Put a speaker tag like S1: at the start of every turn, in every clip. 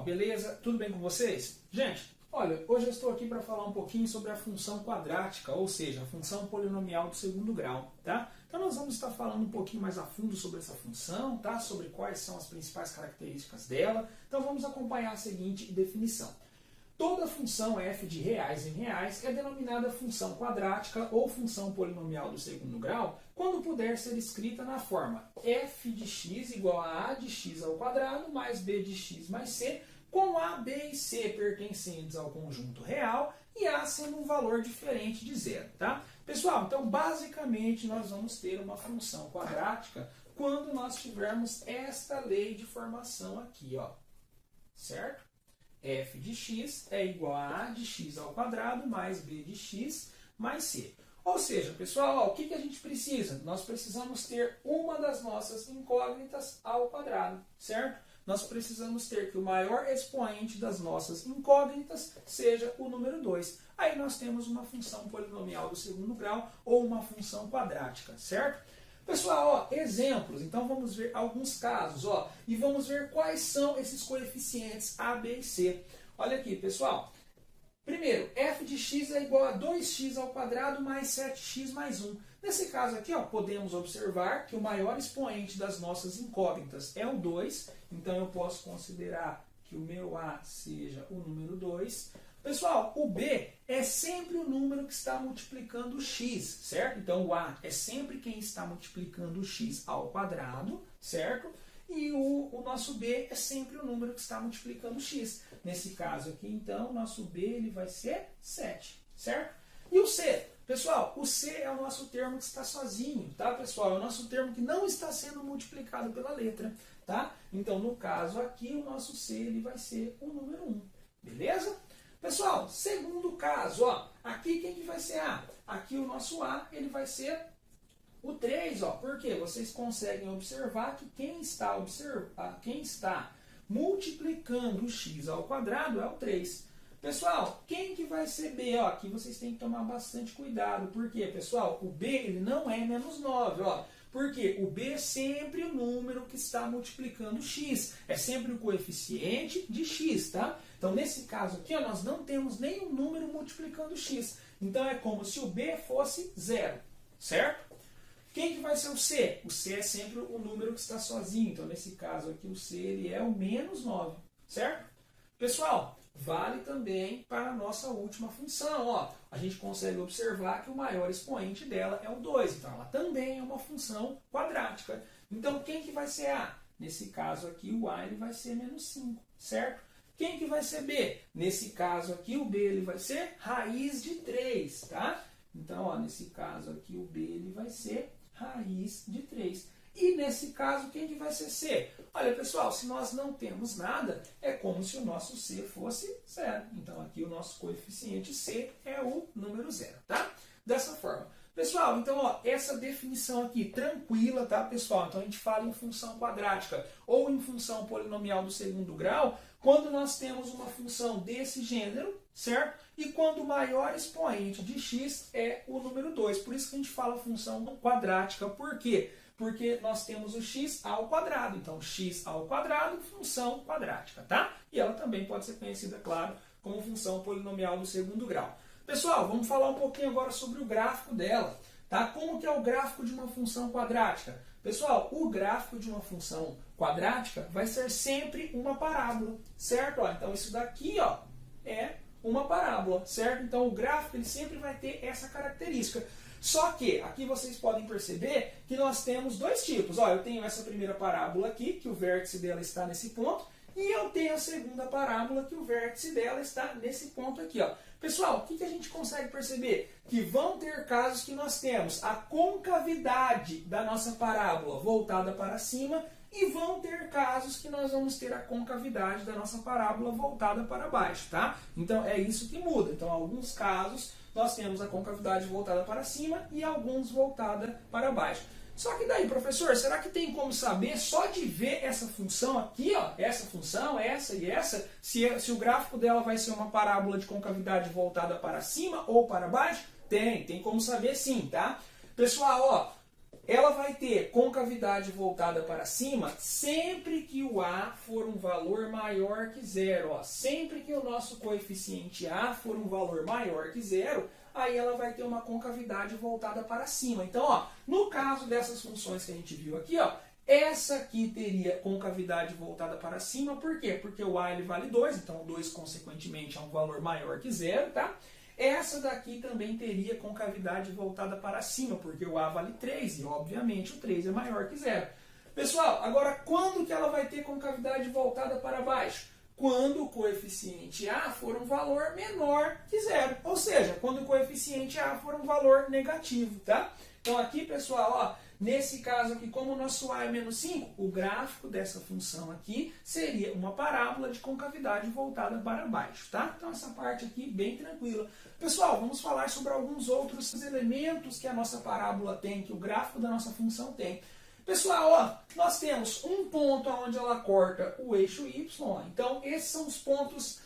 S1: beleza? Tudo bem com vocês? Gente, olha, hoje eu estou aqui para falar um pouquinho sobre a função quadrática, ou seja, a função polinomial do segundo grau, tá? Então nós vamos estar falando um pouquinho mais a fundo sobre essa função, tá? Sobre quais são as principais características dela. Então vamos acompanhar a seguinte definição. Toda função f de reais em reais é denominada função quadrática ou função polinomial do segundo grau quando puder ser escrita na forma f de x igual a de x ao quadrado mais b de x mais c, com a, b e c pertencentes ao conjunto real e a sendo um valor diferente de zero, tá? Pessoal, então basicamente nós vamos ter uma função quadrática quando nós tivermos esta lei de formação aqui, ó, certo? F de x é igual a de x ao quadrado mais b de x mais c. Ou seja, pessoal, ó, o que a gente precisa? Nós precisamos ter uma das nossas incógnitas ao quadrado, certo? Nós precisamos ter que o maior expoente das nossas incógnitas seja o número 2. Aí nós temos uma função polinomial do segundo grau ou uma função quadrática, certo? Pessoal, ó, exemplos. Então vamos ver alguns casos, ó, e vamos ver quais são esses coeficientes a, b e c. Olha aqui, pessoal. Primeiro, f de x é igual a 2x ao quadrado mais 7x mais 1. Nesse caso aqui, ó, podemos observar que o maior expoente das nossas incógnitas é o 2. Então eu posso considerar que o meu a seja o número 2. Pessoal, o b é sempre o número que está multiplicando o x, certo? Então o a é sempre quem está multiplicando o x ao quadrado, certo? E o nosso b é sempre o número que está multiplicando o x. Nesse caso aqui, então, o nosso b ele vai ser 7, certo? E o c? Pessoal, o c é o nosso termo que está sozinho, tá, pessoal? É o nosso termo que não está sendo multiplicado pela letra, tá? Então, no caso aqui, o nosso c ele vai ser o número 1, beleza? Pessoal, segundo caso, ó, aqui quem que vai ser a? Aqui o nosso a ele vai ser o 3, ó, porque vocês conseguem observar que quem está multiplicando o x ao quadrado é o 3. Pessoal, quem que vai ser b? Ó, aqui vocês têm que tomar bastante cuidado, porque, pessoal, o b ele não é menos 9, ó. Porque o b é sempre o número que está multiplicando x. É sempre o coeficiente de x, tá? Então, nesse caso aqui, ó, nós não temos nenhum número multiplicando x. Então, é como se o b fosse 0, certo? Quem que vai ser o c? O c é sempre o número que está sozinho. Então, nesse caso aqui, o c ele é o menos 9, certo? Pessoal, vale também para a nossa última função. Ó. A gente consegue observar que o maior expoente dela é o 2. Então, ela também é uma função quadrática. Então, quem que vai ser a? Nesse caso aqui, o a ele vai ser menos 5, certo? Quem que vai ser b? Nesse caso aqui, o b ele vai ser raiz de 3, tá? Então, ó, nesse caso aqui, o b ele vai ser raiz de 3. E nesse caso, quem que vai ser c? Olha, pessoal, se nós não temos nada, é como se o nosso c fosse 0. Então, aqui o nosso coeficiente c é o número 0, tá? Dessa forma. Pessoal, então, ó, essa definição aqui, tranquila, tá, pessoal? Então, a gente fala em função quadrática ou em função polinomial do segundo grau quando nós temos uma função desse gênero, certo? E quando o maior expoente de x é o número 2. Por isso que a gente fala função quadrática. Por quê? Porque nós temos o x ao quadrado. Então, x ao quadrado, função quadrática, tá? E ela também pode ser conhecida, claro, como função polinomial do segundo grau. Pessoal, vamos falar um pouquinho agora sobre o gráfico dela, tá? Como que é o gráfico de uma função quadrática? Pessoal, o gráfico de uma função quadrática vai ser sempre uma parábola, certo? Ó, então, isso daqui, ó, é uma parábola, certo? Então, o gráfico ele sempre vai ter essa característica. Só que, aqui vocês podem perceber que nós temos dois tipos. Ó, eu tenho essa primeira parábola aqui, que o vértice dela está nesse ponto, e eu tenho a segunda parábola, que o vértice dela está nesse ponto aqui, ó. Pessoal, o que a gente consegue perceber? Que vão ter casos que nós temos a concavidade da nossa parábola voltada para cima e vão ter casos que nós vamos ter a concavidade da nossa parábola voltada para baixo, tá? Então, é isso que muda. Então, em alguns casos, nós temos a concavidade voltada para cima e alguns voltada para baixo. Só que daí, professor, será que tem como saber só de ver essa função aqui, ó, essa função, essa e essa, se o gráfico dela vai ser uma parábola de concavidade voltada para cima ou para baixo? Tem como saber sim, tá? Pessoal, ó, ela vai ter concavidade voltada para cima sempre que o A for um valor maior que zero. Ó. Sempre que o nosso coeficiente A for um valor maior que zero, aí ela vai ter uma concavidade voltada para cima. Então, ó, no caso dessas funções que a gente viu aqui, ó, essa aqui teria concavidade voltada para cima. Por quê? Porque o A ele vale 2, então 2 consequentemente é um valor maior que zero, tá? Essa daqui também teria concavidade voltada para cima, porque o A vale 3 e, obviamente, o 3 é maior que zero. Pessoal, agora quando que ela vai ter concavidade voltada para baixo? Quando o coeficiente A for um valor menor que zero. Ou seja, quando o coeficiente A for um valor negativo, tá? Então aqui, pessoal, ó, nesse caso aqui, como o nosso A é menos 5, o gráfico dessa função aqui seria uma parábola de concavidade voltada para baixo, tá? Então essa parte aqui bem tranquila. Pessoal, vamos falar sobre alguns outros elementos que a nossa parábola tem, que o gráfico da nossa função tem. Pessoal, ó, nós temos um ponto onde ela corta o eixo Y. Ó. Então, esses são os pontos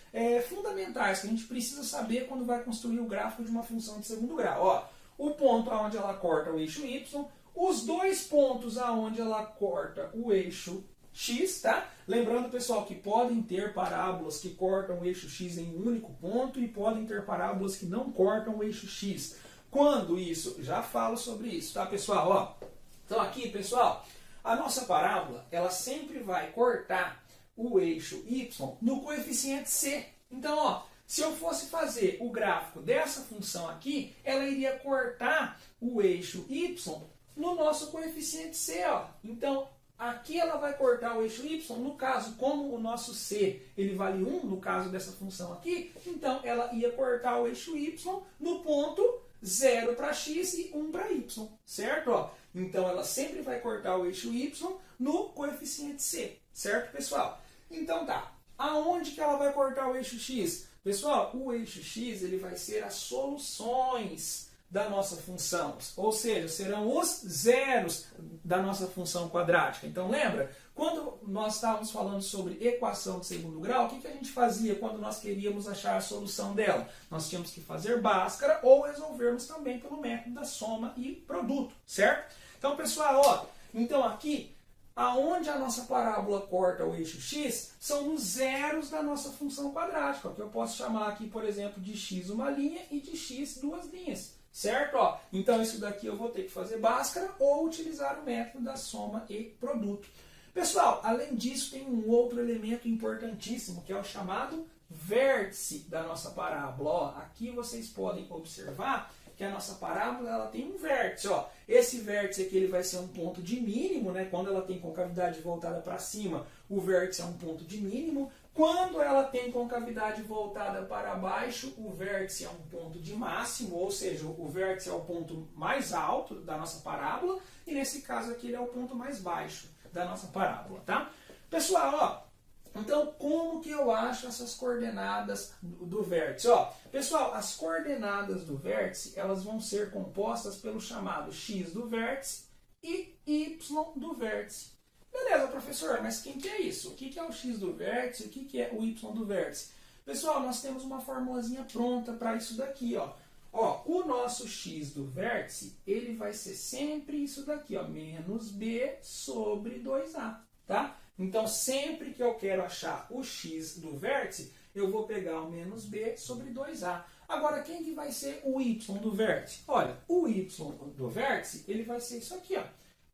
S1: fundamentais que a gente precisa saber quando vai construir o gráfico de uma função de segundo grau. Ó, o ponto onde ela corta o eixo Y, os dois pontos onde ela corta o eixo X, tá? Lembrando, pessoal, que podem ter parábolas que cortam o eixo X em um único ponto e podem ter parábolas que não cortam o eixo X. Quando isso? Já falo sobre isso, tá, pessoal? Ó, então aqui, pessoal, a nossa parábola, ela sempre vai cortar o eixo Y no coeficiente C. Então, ó, se eu fosse fazer o gráfico dessa função aqui, ela iria cortar o eixo Y no nosso coeficiente C, ó. Então, aqui ela vai cortar o eixo Y, no caso, como o nosso C ele vale 1, no caso dessa função aqui, então ela ia cortar o eixo Y no ponto 0 para X e 1 para Y, certo? Ó, então ela sempre vai cortar o eixo Y no coeficiente C, certo, pessoal? Então tá, aonde que ela vai cortar o eixo X? Pessoal, o eixo X ele vai ser as soluções da nossa função, ou seja, serão os zeros da nossa função quadrática. Então lembra, quando nós estávamos falando sobre equação de segundo grau, o que a gente fazia quando nós queríamos achar a solução dela? Nós tínhamos que fazer Bhaskara ou resolvermos também pelo método da soma e produto, certo? Então pessoal, ó, então aqui, aonde a nossa parábola corta o eixo X, são nos zeros da nossa função quadrática, que eu posso chamar aqui, por exemplo, de X uma linha e de X duas linhas. Certo? Ó, então isso daqui eu vou ter que fazer Bhaskara ou utilizar o método da soma e produto. Pessoal, além disso tem um outro elemento importantíssimo, que é o chamado vértice da nossa parábola. Ó, aqui vocês podem observar que a nossa parábola ela tem um vértice. Ó. Esse vértice aqui ele vai ser um ponto de mínimo, né? Quando ela tem concavidade voltada para cima, o vértice é um ponto de mínimo. Quando ela tem concavidade voltada para baixo, o vértice é um ponto de máximo, ou seja, o vértice é o ponto mais alto da nossa parábola, e nesse caso aqui ele é o ponto mais baixo da nossa parábola, tá? Pessoal, ó, então como que eu acho essas coordenadas do vértice? Ó, pessoal, as coordenadas do vértice, elas vão ser compostas pelo chamado x do vértice e y do vértice. Beleza, professor, mas quem que é isso? O que é o x do vértice? O que é o y do vértice? Pessoal, nós temos uma formulazinha pronta para isso daqui, ó. Ó, o nosso x do vértice, ele vai ser sempre isso daqui, ó, menos b sobre 2a, tá? Então, sempre que eu quero achar o x do vértice, eu vou pegar o menos b sobre 2a. Agora, quem que vai ser o y do vértice? Olha, o y do vértice, ele vai ser isso aqui, ó.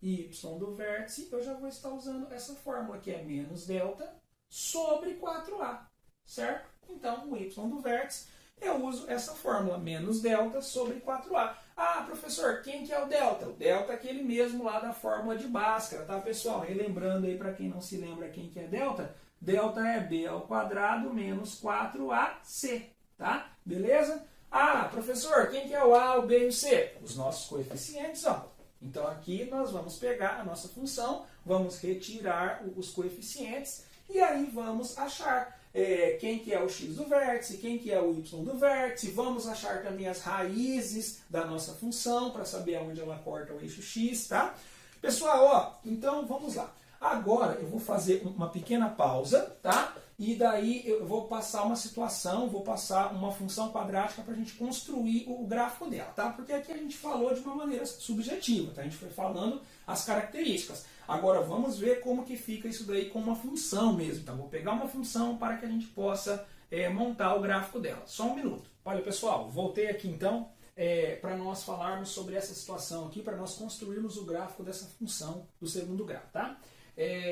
S1: Y do vértice, eu já vou estar usando essa fórmula, que é menos delta sobre 4a, certo? Então, o y do vértice, eu uso essa fórmula, menos delta sobre 4a. Ah, professor, quem que é o delta? O delta é aquele mesmo lá da fórmula de Bhaskara, tá, pessoal? Relembrando aí, para quem não se lembra quem que é delta, delta é b ao quadrado menos 4ac, tá? Beleza? Ah, professor, quem que é o a, o b e o c? Os nossos coeficientes, ó. Então aqui nós vamos pegar a nossa função, vamos retirar os coeficientes e aí vamos achar quem que é o x do vértice, quem que é o y do vértice, vamos achar também as raízes da nossa função para saber onde ela corta o eixo x, tá? Pessoal, ó, então vamos lá. Agora eu vou fazer uma pequena pausa, tá? E daí eu vou passar uma situação, vou passar uma função quadrática para a gente construir o gráfico dela, tá? Porque aqui a gente falou de uma maneira subjetiva, tá? A gente foi falando as características. Agora vamos ver como que fica isso daí com uma função mesmo. Então vou pegar uma função para que a gente possa montar o gráfico dela. Só um minuto. Olha pessoal, voltei aqui então para nós falarmos sobre essa situação aqui, para nós construirmos o gráfico dessa função do segundo grau, tá?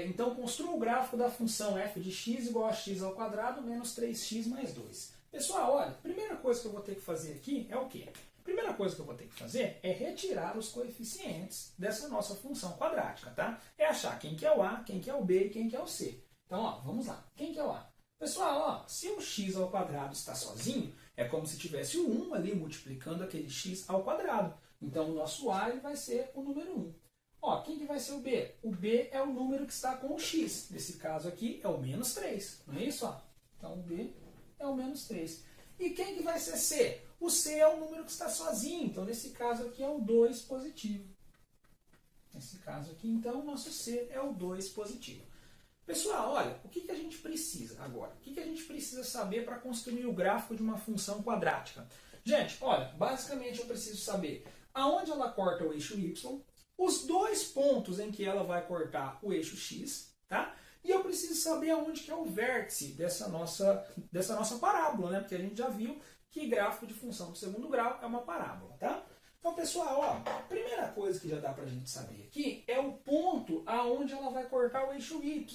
S1: Então, construa o gráfico da função f de x igual a x ao quadrado menos 3x mais 2. Pessoal, olha, a primeira coisa que eu vou ter que fazer aqui é o quê? A primeira coisa que eu vou ter que fazer é retirar os coeficientes dessa nossa função quadrática, tá? É achar quem que é o a, quem que é o b e quem que é o c. Então, ó, vamos lá. Quem que é o a? Pessoal, ó, se o x ao quadrado está sozinho, é como se tivesse o 1 ali multiplicando aquele x ao quadrado. Então, o nosso a ele vai ser o número 1. Ó, quem que vai ser o b? O b é o número que está com o x. Nesse caso aqui é o menos 3. Não é isso? Ó? Então o b é o menos 3. E quem que vai ser c? O c é o número que está sozinho. Então nesse caso aqui é o 2 positivo. Nesse caso aqui, então, o nosso c é o 2 positivo. Pessoal, olha, o que a gente precisa agora? O que a gente precisa saber para construir o gráfico de uma função quadrática? Gente, olha, basicamente eu preciso saber aonde ela corta o eixo y, os dois pontos em que ela vai cortar o eixo x, tá? E eu preciso saber aonde que é o vértice dessa nossa parábola, né? Porque a gente já viu que gráfico de função do segundo grau é uma parábola, tá? Então, pessoal, ó, a primeira coisa que já dá pra gente saber aqui é o ponto aonde ela vai cortar o eixo y.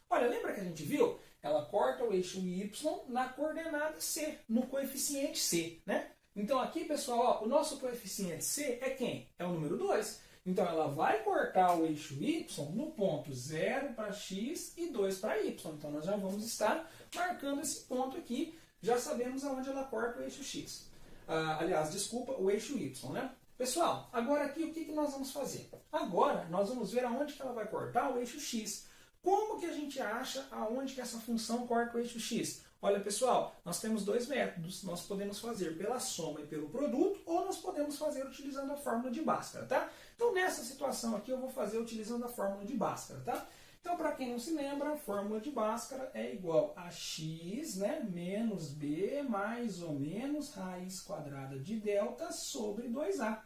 S1: Olha, lembra que a gente viu? Ela corta o eixo y na coordenada c, no coeficiente c, né? Então aqui, pessoal, ó, o nosso coeficiente c é quem? É o número 2. Então, ela vai cortar o eixo y no ponto 0 para x e 2 para y. Então, nós já vamos estar marcando esse ponto aqui. Já sabemos aonde ela corta o eixo x. Aliás, desculpa, o eixo y, né? Pessoal, agora aqui o que nós vamos fazer? Agora, nós vamos ver aonde que ela vai cortar o eixo x. Como que a gente acha aonde que essa função corta o eixo x? Olha, pessoal, nós temos dois métodos. Nós podemos fazer pela soma e pelo produto, ou nós podemos fazer utilizando a fórmula de Bhaskara, tá? Então, nessa situação aqui, eu vou fazer utilizando a fórmula de Bhaskara, tá? Então, para quem não se lembra, a fórmula de Bhaskara é igual a x, né, menos b mais ou menos raiz quadrada de delta sobre 2a,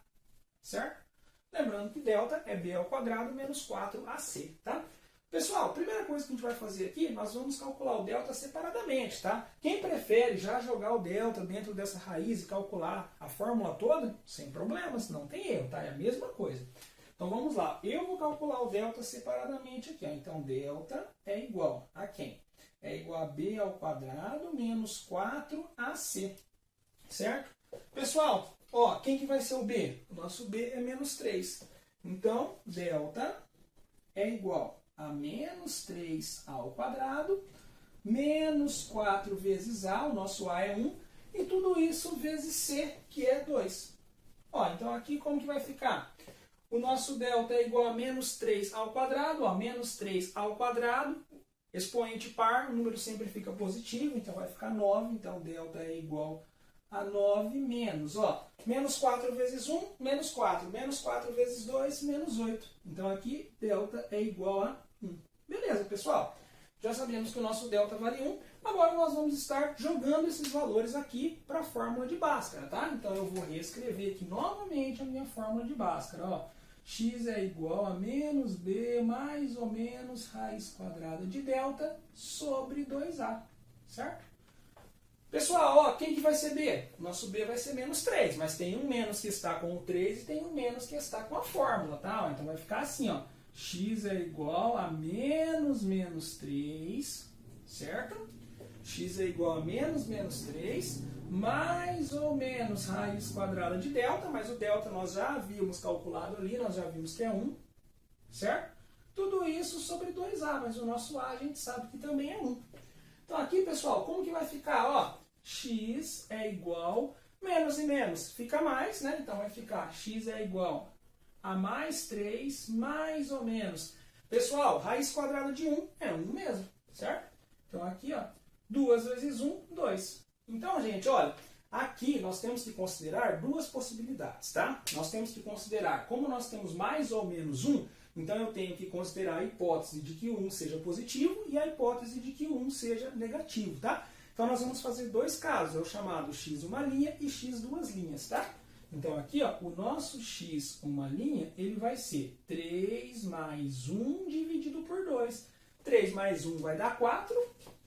S1: certo? Lembrando que delta é b ao quadrado menos 4ac, tá? Pessoal, a primeira coisa que a gente vai fazer aqui, nós vamos calcular o delta separadamente, tá? Quem prefere já jogar o delta dentro dessa raiz e calcular a fórmula toda, sem problemas, não tem erro, tá? É a mesma coisa. Então vamos lá, eu vou calcular o delta separadamente aqui, ó. Então delta é igual a quem? É igual a b ao quadrado menos 4ac, certo? Pessoal, ó, quem que vai ser o b? O nosso b é menos 3. Então, delta é igual a menos 3 ao quadrado, menos 4 vezes a, o nosso a é 1, e tudo isso vezes c, que é 2. Ó, então aqui como que vai ficar? O nosso delta é igual a menos 3 ao quadrado, ó, menos 3 ao quadrado, expoente par, o número sempre fica positivo, então vai ficar 9, então delta é igual a 9 menos, ó, menos 4 vezes 1, menos 4, menos 4 vezes 2, menos 8. Então aqui delta é igual a 1. Beleza, pessoal? Já sabemos que o nosso delta vale 1, agora nós vamos estar jogando esses valores aqui para a fórmula de Bhaskara, tá? Então eu vou reescrever aqui novamente a minha fórmula de Bhaskara, ó. X é igual a menos b mais ou menos raiz quadrada de delta sobre 2a, certo? Pessoal, ó, quem que vai ser b? O nosso b vai ser menos 3, mas tem um menos que está com o 3 e tem um menos que está com a fórmula, tá? Então vai ficar assim, ó. X é igual a menos 3, certo? X é igual a menos 3, mais ou menos raiz quadrada de delta, mas o delta nós já havíamos calculado ali, nós já vimos que é 1, certo? Tudo isso sobre 2a, mas o nosso a a gente sabe que também é 1. Então aqui, pessoal, como que vai ficar? Ó, x é igual, menos e menos fica mais, né? Então vai ficar x é igual a mais 3, mais ou menos. Pessoal, raiz quadrada de 1 é 1 mesmo, certo? Então aqui, ó, 2 vezes 1, 2. Então, gente, olha, aqui nós temos que considerar duas possibilidades, tá? Nós temos que considerar, como nós temos mais ou menos 1, Então eu tenho que considerar a hipótese de que o 1 seja positivo e a hipótese de que o 1 seja negativo, tá? Então nós vamos fazer dois casos, é o chamado x uma linha e x duas linhas, tá? Então aqui, ó, o nosso x uma linha, ele vai ser 3 mais 1 dividido por 2. 3 mais 1 vai dar 4,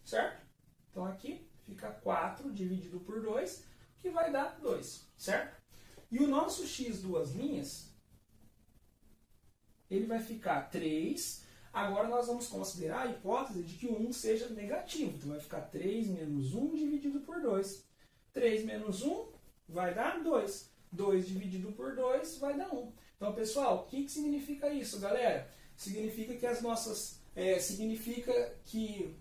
S1: certo? Então aqui fica 4 dividido por 2, que vai dar 2, certo? E o nosso x duas linhas, ele vai ficar 3. Agora nós vamos considerar a hipótese de que o 1 seja negativo. Então vai ficar 3 menos 1 dividido por 2. 3 menos 1 vai dar 2. 2 dividido por 2 vai dar 1. Então, pessoal, o que significa isso, galera? Significa que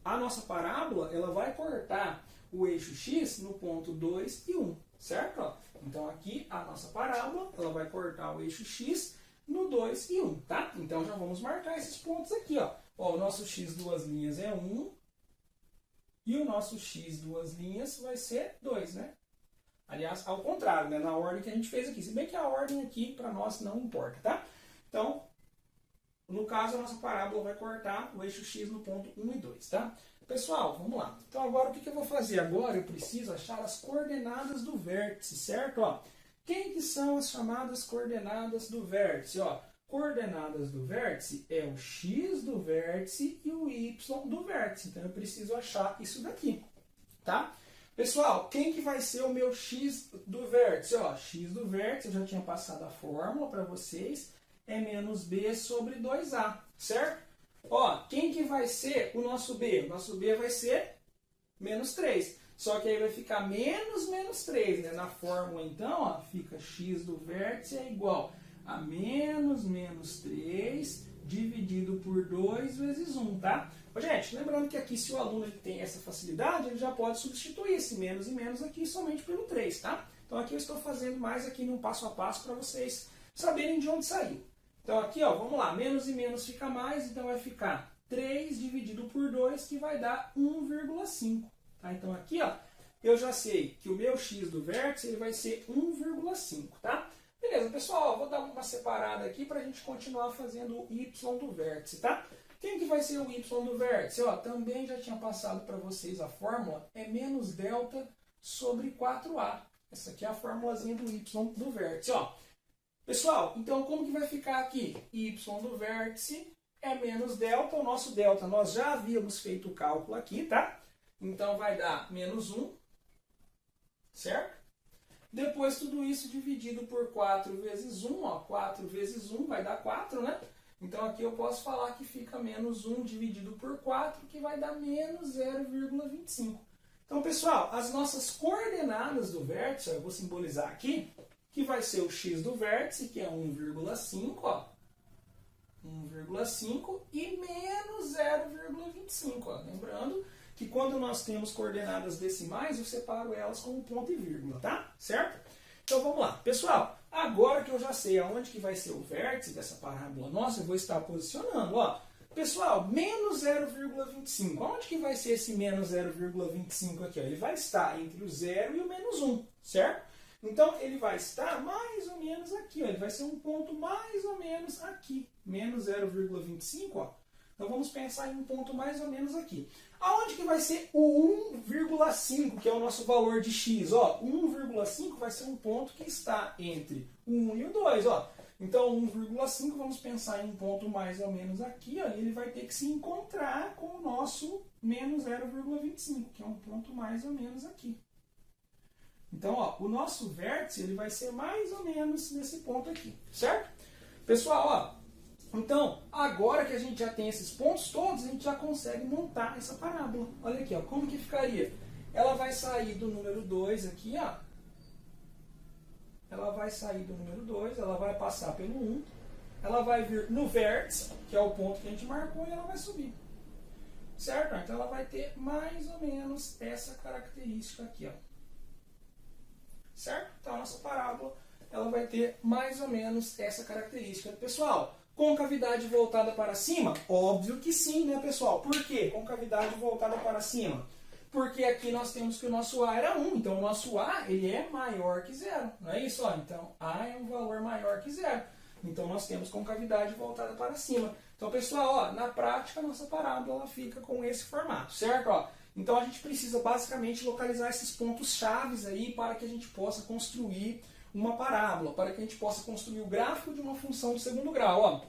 S1: a nossa parábola ela vai cortar o eixo x no ponto 2 e 1, certo? Ó, então aqui a nossa parábola ela vai cortar o eixo x no 2 e 1, tá? Então já vamos marcar esses pontos aqui, ó. Ó, o nosso x duas linhas é 1 e o nosso x duas linhas vai ser 2, né? Aliás, ao contrário, né? Na ordem que a gente fez aqui. Se bem que a ordem aqui para nós não importa, tá? Então, no caso, a nossa parábola vai cortar o eixo x no ponto 1 e 2, tá? Pessoal, vamos lá. Então agora o que eu vou fazer? Agora eu preciso achar as coordenadas do vértice, certo? Ó, quem que são as chamadas coordenadas do vértice? Ó, coordenadas do vértice é o x do vértice e o y do vértice. Então eu preciso achar isso daqui, tá? Pessoal, quem que vai ser o meu x do vértice? Ó, x do vértice, eu já tinha passado a fórmula para vocês, é menos b sobre 2a, certo? Ó, quem que vai ser o nosso b? O nosso b vai ser menos 3. Só que aí vai ficar menos 3, né? Na fórmula, então, ó, fica x do vértice é igual a menos 3 dividido por 2 vezes 1, tá? Ô, gente, lembrando que aqui, se o aluno ele tem essa facilidade, ele já pode substituir esse menos e menos aqui somente pelo 3, tá? Então aqui eu estou fazendo mais aqui no passo a passo para vocês saberem de onde saiu. Então aqui, ó, vamos lá, menos e menos fica mais, então vai ficar 3 dividido por 2, que vai dar 1,5. Tá? Então aqui, ó, eu já sei que o meu x do vértice ele vai ser 1,5, tá? Beleza, pessoal, ó, vou dar uma separada aqui para a gente continuar fazendo o y do vértice, tá? Quem que vai ser o y do vértice? Ó, também já tinha passado para vocês a fórmula, é menos delta sobre 4a. Essa aqui é a formulazinha do y do vértice, ó. Pessoal, então como que vai ficar aqui? Y do vértice é menos delta, o nosso delta nós já havíamos feito o cálculo aqui, tá? Então vai dar menos 1, certo? Depois tudo isso dividido por 4 vezes 1, ó, 4 vezes 1 vai dar 4, né? Então aqui eu posso falar que fica menos 1 dividido por 4, que vai dar menos 0,25. Então, pessoal, as nossas coordenadas do vértice, ó, eu vou simbolizar aqui, que vai ser o x do vértice, que é 1,5, ó. 1,5 e menos 0,25, ó. Lembrando que quando nós temos coordenadas decimais, eu separo elas com um ponto e vírgula, tá? Certo? Então vamos lá. Pessoal, agora que eu já sei aonde que vai ser o vértice dessa parábola nossa, eu vou estar posicionando, ó. Pessoal, menos 0,25. Onde que vai ser esse menos 0,25 aqui? Ó? Ele vai estar entre o 0 e o menos 1, certo? Então, ele vai estar mais ou menos aqui, ó. Ele vai ser um ponto mais ou menos aqui. Menos 0,25, ó. Então, vamos pensar em um ponto mais ou menos aqui. Aonde que vai ser o 1,5, que é o nosso valor de x? Ó, 1,5 vai ser um ponto que está entre o 1 e o 2, ó. Então, 1,5, vamos pensar em um ponto mais ou menos aqui, ó, e ele vai ter que se encontrar com o nosso menos 0,25, que é um ponto mais ou menos aqui. Então, ó, o nosso vértice ele vai ser mais ou menos nesse ponto aqui, certo? Pessoal, ó, então, agora que a gente já tem esses pontos todos, a gente já consegue montar essa parábola. Olha aqui, ó, como que ficaria? Ela vai sair do número 2 aqui, ó. Ela vai sair do número 2, ela vai passar pelo 1, ela vai vir no vértice, que é o ponto que a gente marcou, e ela vai subir. Certo? Então, ela vai ter mais ou menos essa característica aqui, ó. Certo? Então, a nossa parábola ela vai ter mais ou menos essa característica. Pessoal, concavidade voltada para cima? Óbvio que sim, né, pessoal? Por quê? Concavidade voltada para cima. Porque aqui nós temos que o nosso A era 1. Então, o nosso A ele é maior que 0. Não é isso? Ó? Então, A é um valor maior que 0. Então nós temos concavidade voltada para cima. Então, pessoal, ó, na prática, a nossa parábola ela fica com esse formato, certo? Ó, então a gente precisa basicamente localizar esses pontos chaves aí para que a gente possa construir uma parábola, para que a gente possa construir o gráfico de uma função de segundo grau. Ó.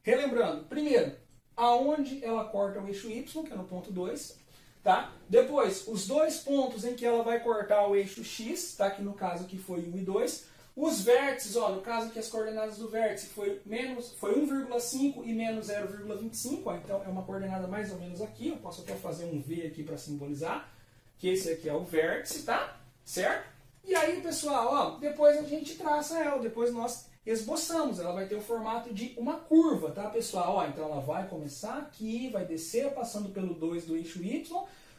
S1: Relembrando, primeiro, aonde ela corta o eixo y, que é no ponto 2. Tá? Depois, os dois pontos em que ela vai cortar o eixo x, tá? Que no caso aqui foi 1 e 2. Os vértices, ó, no caso aqui as coordenadas do vértice foi 1,5 e menos 0,25. Ó, então é uma coordenada mais ou menos aqui. Eu posso até fazer um V aqui para simbolizar. Que esse aqui é o vértice, tá? Certo? E aí, pessoal, ó, depois a gente traça ela. Depois nós esboçamos. Ela vai ter o formato de uma curva, tá, pessoal? Ó, então ela vai começar aqui, vai descer passando pelo 2 do eixo y,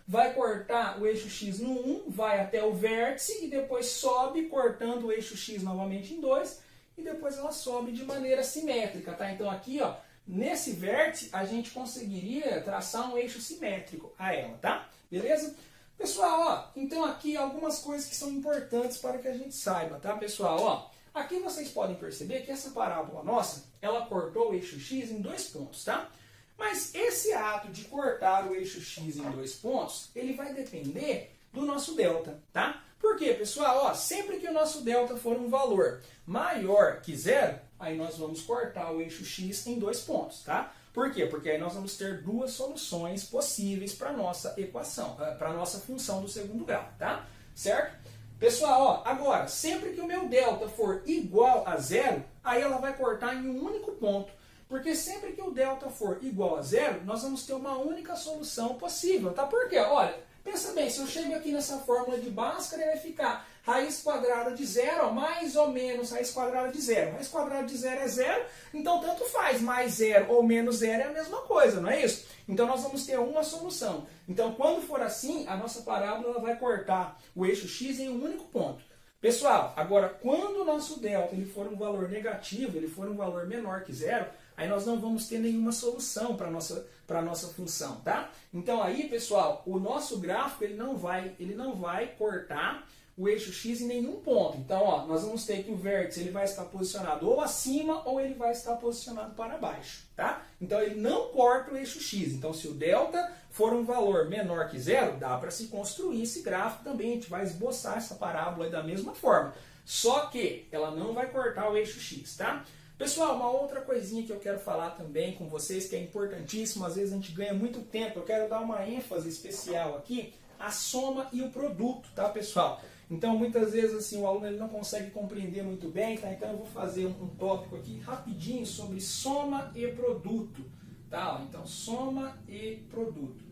S1: vai cortar o eixo x no 1, vai até o vértice e depois sobe cortando o eixo x novamente em 2 e depois ela sobe de maneira simétrica, tá? Então aqui, ó, nesse vértice a gente conseguiria traçar um eixo simétrico a ela, tá? Beleza? Pessoal, ó, então aqui algumas coisas que são importantes para que a gente saiba, tá, pessoal? Ó, aqui vocês podem perceber que essa parábola nossa, ela cortou o eixo x em 2 pontos, tá? Mas esse ato de cortar o eixo x em 2 pontos, ele vai depender do nosso delta, tá? Por quê, pessoal? Ó, sempre que o nosso delta for um valor maior que 0, aí nós vamos cortar o eixo x em 2 pontos, tá? Por quê? Porque aí nós vamos ter duas soluções possíveis para a nossa equação, para a nossa função do segundo grau, tá? Certo? Pessoal, ó, agora, sempre que o meu delta for igual a 0, aí ela vai cortar em um único ponto. Porque sempre que o delta for igual a 0, nós vamos ter uma única solução possível, tá? Por quê? Olha, pensa bem, se eu chego aqui nessa fórmula de Bhaskara, vai ficar raiz quadrada de 0, ó, mais ou menos raiz quadrada de 0. Raiz quadrada de 0 é 0, então tanto faz, mais 0 ou menos 0 é a mesma coisa, não é isso? Então nós vamos ter uma solução. Então quando for assim, a nossa parábola ela vai cortar o eixo x em um único ponto. Pessoal, agora quando o nosso delta ele for um valor negativo, ele for um valor menor que 0, aí nós não vamos ter nenhuma solução para a nossa função, tá? Então aí, pessoal, o nosso gráfico ele não vai cortar o eixo x em nenhum ponto. Então, ó, nós vamos ter que o vértice ele vai estar posicionado ou acima ou ele vai estar posicionado para baixo, tá? Então ele não corta o eixo x. Então se o delta for um valor menor que 0, dá para se construir esse gráfico também. A gente vai esboçar essa parábola aí da mesma forma. Só que ela não vai cortar o eixo x, tá? Pessoal, uma outra coisinha que eu quero falar também com vocês, que é importantíssimo, às vezes a gente ganha muito tempo, eu quero dar uma ênfase especial aqui, a soma e o produto, tá, pessoal? Então, muitas vezes, assim, o aluno ele não consegue compreender muito bem, tá? Então, eu vou fazer um tópico aqui rapidinho sobre soma e produto, tá? Então, soma e produto.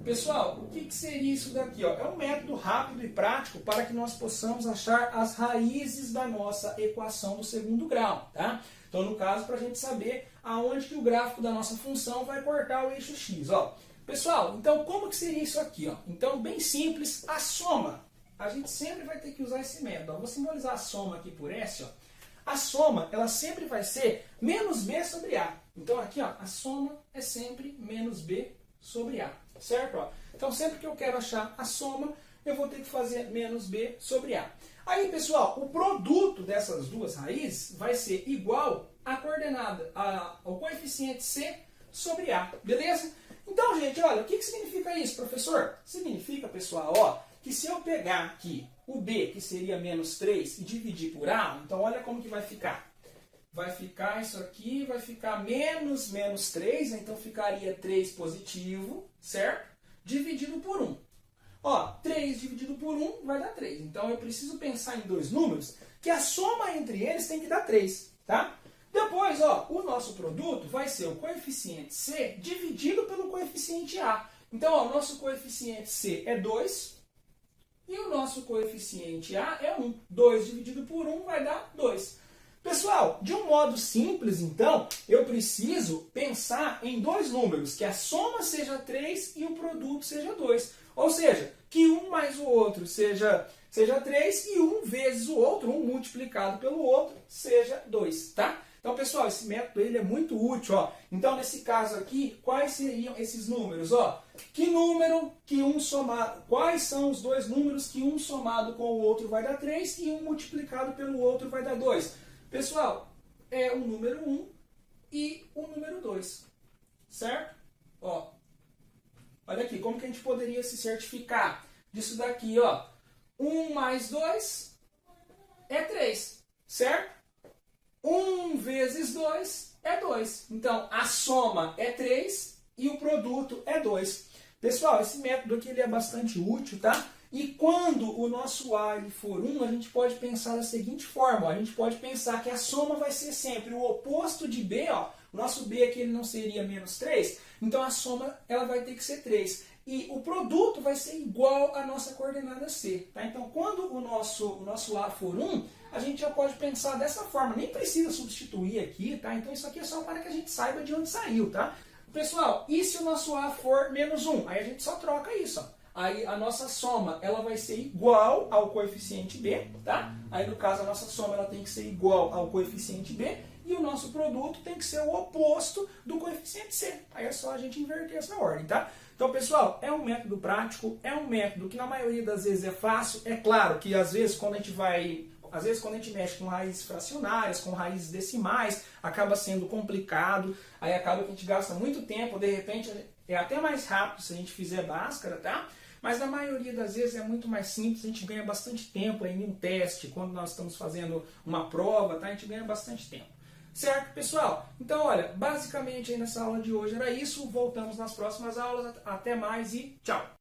S1: Pessoal, o que seria isso daqui? Ó? É um método rápido e prático para que nós possamos achar as raízes da nossa equação do segundo grau, tá? Então, no caso, para a gente saber aonde que o gráfico da nossa função vai cortar o eixo x, ó. Pessoal, então, como que seria isso aqui, ó? Então, bem simples, a soma. A gente sempre vai ter que usar esse método. Ó. Vou simbolizar a soma aqui por S. Ó. A soma, ela sempre vai ser menos B sobre A. Então, aqui, ó, a soma é sempre menos B sobre A. Certo? Ó. Então, sempre que eu quero achar a soma, eu vou ter que fazer menos B sobre A. Aí, pessoal, o produto dessas duas raízes vai ser igual à coordenada, ao coeficiente C sobre A. Beleza? Então, gente, olha, o que significa isso, professor? Significa, pessoal, ó, que se eu pegar aqui o B, que seria menos 3, e dividir por A, então olha como que vai ficar. Vai ficar isso aqui, vai ficar menos 3, então ficaria 3 positivo, certo? Dividido por 1. Ó, 3 dividido por 1 vai dar 3. Então eu preciso pensar em dois números que a soma entre eles tem que dar 3, tá? Depois, ó, o nosso produto vai ser o coeficiente C dividido pelo coeficiente A. Então, ó, o nosso coeficiente C é 2 e o nosso coeficiente A é 1. 2 dividido por 1 vai dar 2. Pessoal, de um modo simples, então, eu preciso pensar em dois números, que a soma seja 3 e o produto seja 2. Ou seja, que um mais o outro seja 3 e um vezes o outro, um multiplicado pelo outro, seja 2, tá? Então, pessoal, esse método ele é muito útil. Ó. Então, nesse caso aqui, quais seriam esses números? Ó? Que número que um somado... Quais são os dois números que um somado com o outro vai dar 3 e um multiplicado pelo outro vai dar 2? Pessoal, é o número 1 e o número 2, certo? Ó, olha aqui, como que a gente poderia se certificar disso daqui, ó? 1 mais 2 é 3, certo? 1 vezes 2 é 2. Então, a soma é 3 e o produto é 2. Pessoal, esse método aqui ele é bastante útil, tá? E quando o nosso A ele for 1, a gente pode pensar da seguinte forma. Ó, a gente pode pensar que a soma vai ser sempre o oposto de B. Ó. O nosso B aqui ele não seria menos 3. Então, a soma ela vai ter que ser 3. E o produto vai ser igual à nossa coordenada C. Tá? Então, quando o nosso A for 1, a gente já pode pensar dessa forma. Nem precisa substituir aqui. Tá? Então, isso aqui é só para que a gente saiba de onde saiu. Tá? Pessoal, e se o nosso A for menos 1? Aí a gente só troca isso. Ó. Aí a nossa soma ela vai ser igual ao coeficiente B. Tá? Aí, no caso, a nossa soma ela tem que ser igual ao coeficiente B. E o nosso produto tem que ser o oposto do coeficiente C. Aí é só a gente inverter essa ordem, tá? Então, pessoal, é um método prático, é um método que na maioria das vezes é fácil. É claro que às vezes quando a gente mexe com raízes fracionárias, com raízes decimais, acaba sendo complicado, aí acaba que a gente gasta muito tempo, de repente é até mais rápido se a gente fizer Bhaskara, tá? Mas na maioria das vezes é muito mais simples, a gente ganha bastante tempo aí em um teste, quando nós estamos fazendo uma prova, tá? A gente ganha bastante tempo. Certo, pessoal? Então, olha, basicamente aí nessa aula de hoje era isso. Voltamos nas próximas aulas. Até mais e tchau!